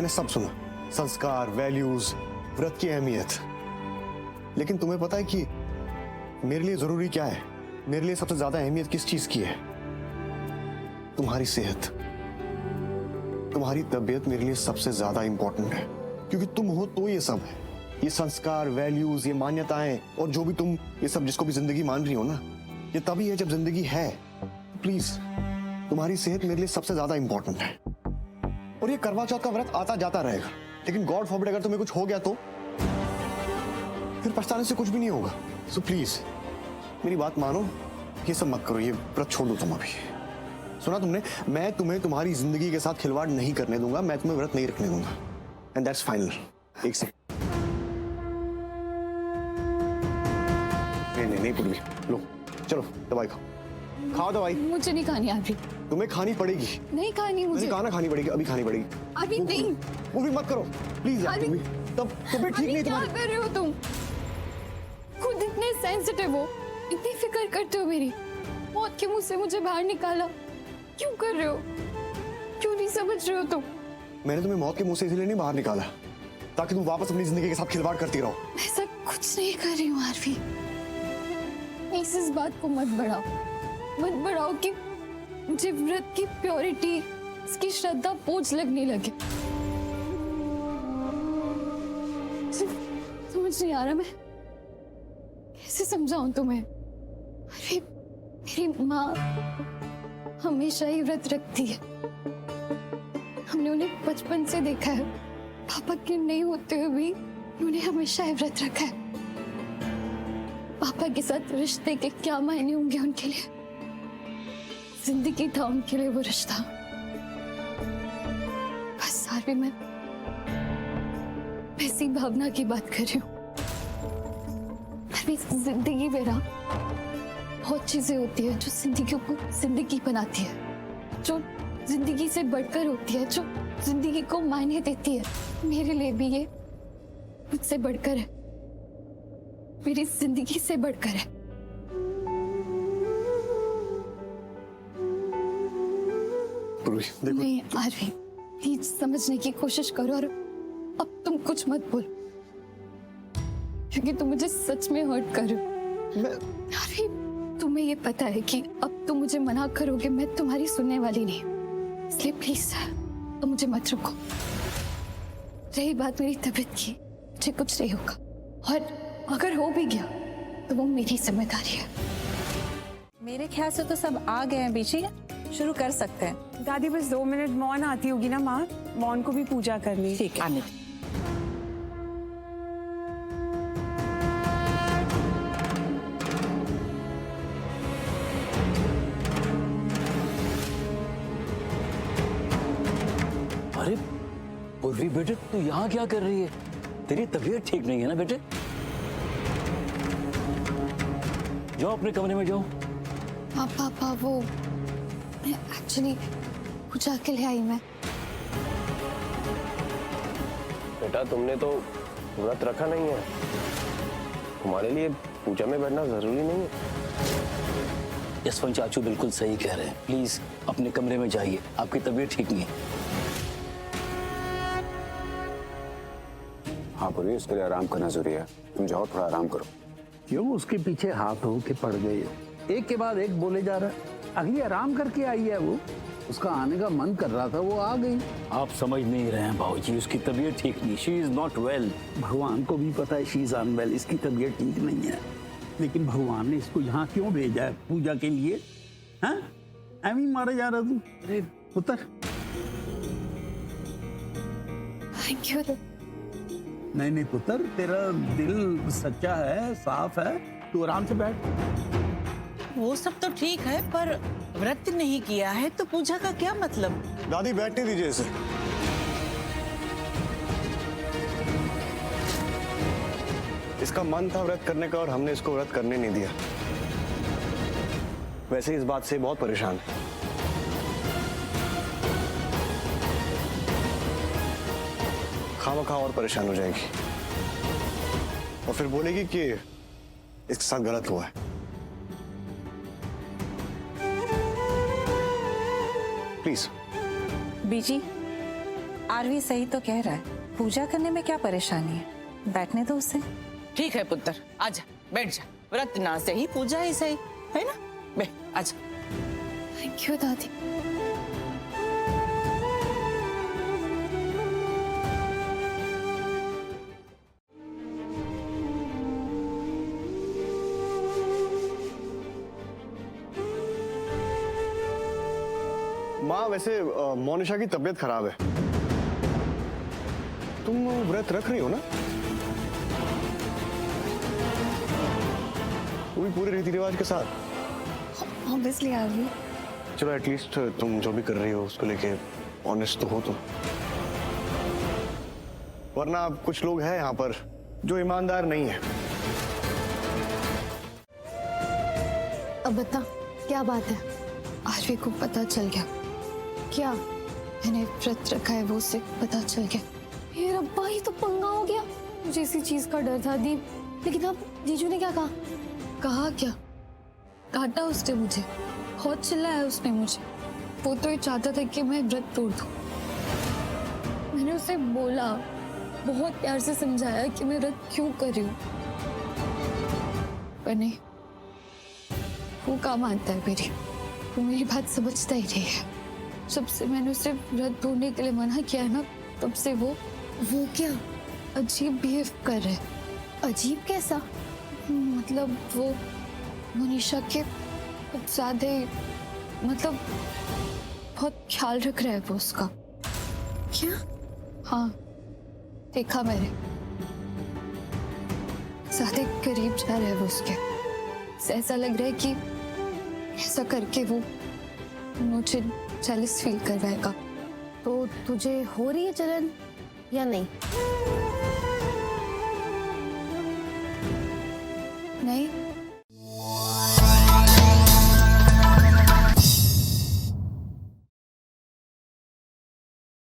मैंने सब सुना, संस्कार, वैल्यूज, व्रत की अहमियत। लेकिन तुम्हें पता है कि मेरे लिए जरूरी क्या है? मेरे लिए सबसे ज्यादा अहमियत किस चीज की है? तुम्हारी सेहत, तुम्हारी तबीयत मेरे लिए सबसे ज्यादा इंपॉर्टेंट है। क्योंकि तुम हो तो ये सब है, ये संस्कार, वैल्यूज, ये मान्यताएं और जो भी तुम ये सब जिसको भी जिंदगी मान रही हो ना, ये तभी है जब जिंदगी है। प्लीज, तुम्हारी सेहत मेरे लिए सबसे ज्यादा इंपॉर्टेंट है। और ये करवा चौथ का व्रत आता जाता रहेगा, लेकिन गॉड फॉरबिड अगर तुम्हें कुछ हो गया तो फिर पछताने से कुछ भी नहीं होगा। सो प्लीज मेरी बात मानो, ये सब मत करो, ये व्रत छोड़ दो तुम अभी। सुना तुमने? मैं तुम्हें तुम्हारी जिंदगी के साथ खिलवाड़ नहीं करने दूंगा, मैं तुम्हें व्रत नहीं रखने दूंगा, एंड दैट्स फाइनल। एक सेकंड, नहीं पूर्वी, लो चलो दवाई खाओ, खाओ दवाई। मुझे नहीं खानी अभी। तुम्हें खानी पड़ेगी। नहीं खानी मुझे। मैंने कहा ना खानी पड़ेगी, अभी खानी पड़ेगी। अभी नहीं। वो भी मत करो प्लीज यार। तब तबीयत ठीक नहीं क्या तुम्हारी। कर रहे हो तुम? खुद इतने सेंसिटिव हो, इतनी फिक्र करते हो मेरी, मौत के मुंह से मुझे बाहर निकाला, क्यों कर रहे हो? क्यों नहीं समझ रहे हो तुम? मैंने तुम्हें मौत के मुंह से इसलिए नहीं बाहर निकाला ताकि तुम वापस अपनी जिंदगी के साथ खिलवाड़ करती रहो। मैं सब कुछ नहीं कर रही हूँ आरवी। इस बात को मत बढ़ाओ कि मुझे व्रत की प्योरिटी, इसकी श्रद्धा बोझ लगने लगे। समझ नहीं आ रहा मैं कैसे समझाऊं तुम्हें। अरे मेरी माँ हमेशा ही व्रत रखती है, हमने उन्हें बचपन से देखा है। पापा के नहीं होते हुए भी उन्होंने हमेशा ही व्रत रखा है। पापा के साथ रिश्ते के क्या मायने होंगे उनके लिए, जिंदगी था उनके लिए वो रिश्ता। बस आरवी, मैं ऐसी भावना की बात कर रही हूँ। अभी जिंदगी में ना बहुत चीजें होती है जो जिंदगी को जिंदगी बनाती है, जो जिंदगी से बढ़कर होती है, जो जिंदगी को मायने देती है। मेरे लिए भी ये मुझसे बढ़कर है, मेरी जिंदगी से बढ़कर है। देखो, नहीं आरवी, प्लीज समझने की कोशिश करो और अब तुम कुछ मत बोलो, क्योंकि तुम मुझे सच में हर्ट कर रहे हो। आरवी, तुम्हें ये पता है कि अब तुम मुझे मना करोगे, मैं तुम्हारी सुनने वाली नहीं, इसलिए प्लीज तुम मुझे मत रोको। रही बात मेरी तबीयत की, मुझे कुछ नहीं होगा, और अगर हो भी गया तो वो मेरी जिम्मेदारी है। मेरे ख्याल से तो सब आ गए हैं बीची, शुरू कर सकते हैं। दादी बस 2 मिनट मौन आती होगी ना माँ, मौन को भी पूजा करनी। ठीक है, आने। अरे पूर्वी बेटे, तू यहाँ क्या कर रही है? तेरी तबीयत ठीक नहीं है ना बेटे? जाओ अपने कमरे में जाओ। पापा वो एक्चुअली पूजा के लिए आई मैं। बेटा, तुमने तो व्रत रखा नहीं है, तुम्हारे लिए पूजा में बैठना जरूरी नहीं है। यशवंत चाचू बिल्कुल सही कह रहे हैं, प्लीज अपने कमरे में जाइए, आपकी तबीयत ठीक नहीं है। हाँ पूरी, उसके लिए आराम करना जरूरी है, तुम जाओ थोड़ा आराम करो। क्यों उसके पीछे हाथ हो के पड़ गए? एक के बाद एक बोले जा रहा है। अगली आराम करके आई है वो, उसका आने का मन कर रहा था, वो आ गई। आप समझ नहीं रहे हैं भाऊजी, उसकी तबीयत ठीक नहीं, शी इज नॉट वेल। भगवान को भी पता है शी इज अनवेल, इसकी तबीयत ठीक नहीं है, लेकिन भगवान ने इसको यहाँ क्यों भेजा है पूजा के लिए? हाँ, एमी मारे जा रहा तू? अरे पुत्र, थैंक यू। नहीं पुत्र, तेरा दिल सच्चा है, साफ है, तू आराम से बैठ। वो सब तो ठीक है, पर व्रत नहीं किया है तो पूजा का क्या मतलब? दादी बैठने दीजिए इसे। इसका मन था व्रत करने का और हमने इसको व्रत करने नहीं दिया। वैसे इस बात से बहुत परेशान है। खामखा और परेशान हो जाएगी और फिर बोलेगी कि इसके साथ गलत हुआ है। प्लीज बीजी, आरवी सही तो कह रहा है, पूजा करने में क्या परेशानी है, बैठने दो उसे। ठीक है पुत्र, आजा बैठ जा। व्रत ना सही पूजा ही सही, है ना? बैठ आजा। थैंक यू दादी। माँ वैसे मोनिशा की तबीयत खराब है। तुम व्रत रख रही हो ना? वो भी पूरे रीति रिवाज के साथ। Obviously RV. चलो एटलीस्ट तुम जो भी कर रही हो उसको लेके ऑनेस्ट तो हो तुम। वरना कुछ लोग हैं यहाँ पर जो ईमानदार नहीं है। अब बता क्या बात है? आरवी को पता चल गया क्या मैंने व्रत रखा है? वो उसे पता चल गया। ये रब्बा, ये तो पंगा हो गया। मुझे इसी चीज का डर था दी, लेकिन अब जीजू ने क्या कहा? कहा क्या? काटा उसने मुझे, बहुत चिल्लाया उसने मुझे। वो तो ये चाहता था कि मैं व्रत तोड़ दूं। मैंने उसे बोला, बहुत प्यार से समझाया कि मैं व्रत क्यों कर रही हूँ, पर नहीं, वो काम मानता है मेरी। वो मेरी बात समझता ही नहीं है। जब से मैंने उसे व्रत तोड़ने के लिए मना किया है ना, तब से वो क्या अजीब बिहेव कर रहे हैं। अजीब कैसा? मतलब वो मोनिशा के कुछ ज्यादा ही, मतलब बहुत ख्याल रख रहा है वो उसका। क्या? हाँ, देखा मैंने, ज्यादा करीब जा रहा है वो उसके। ऐसा लग रहा है कि ऐसा करके वो मुझे जेलस फील करवाएगा। तो तुझे हो रही है जलन या नहीं? नहीं,